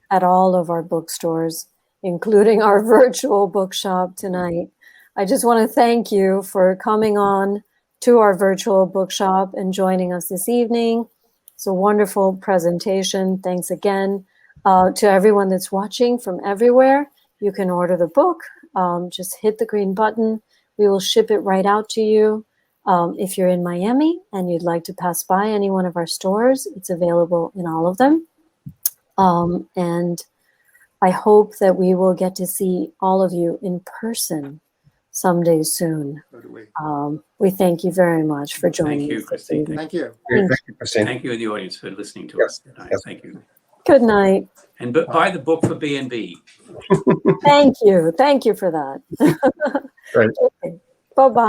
S1: at all of our bookstores, including our virtual bookshop tonight. I just want to thank you for coming on to our virtual bookshop and joining us this evening. It's a wonderful presentation. Thanks again to everyone that's watching from everywhere. You can order the book. Just hit the green button. We will ship it right out to you. If you're in Miami and you'd like to pass by any one of our stores, it's available in all of them. And I hope that we will get to see all of you in person someday soon.
S4: So do we.
S1: We thank you very much for joining
S2: Thank you,
S1: us this
S2: Christine.
S1: evening.
S4: Thank you.
S3: Thank you, Christine.
S2: Thank you in the audience for listening to
S3: Yes,
S2: us tonight.
S3: yes.
S2: Thank you.
S1: Good night.
S2: And buy the book for B&B.
S1: Thank you. Thank you for that.
S3: Right.
S1: Okay. Bye-bye.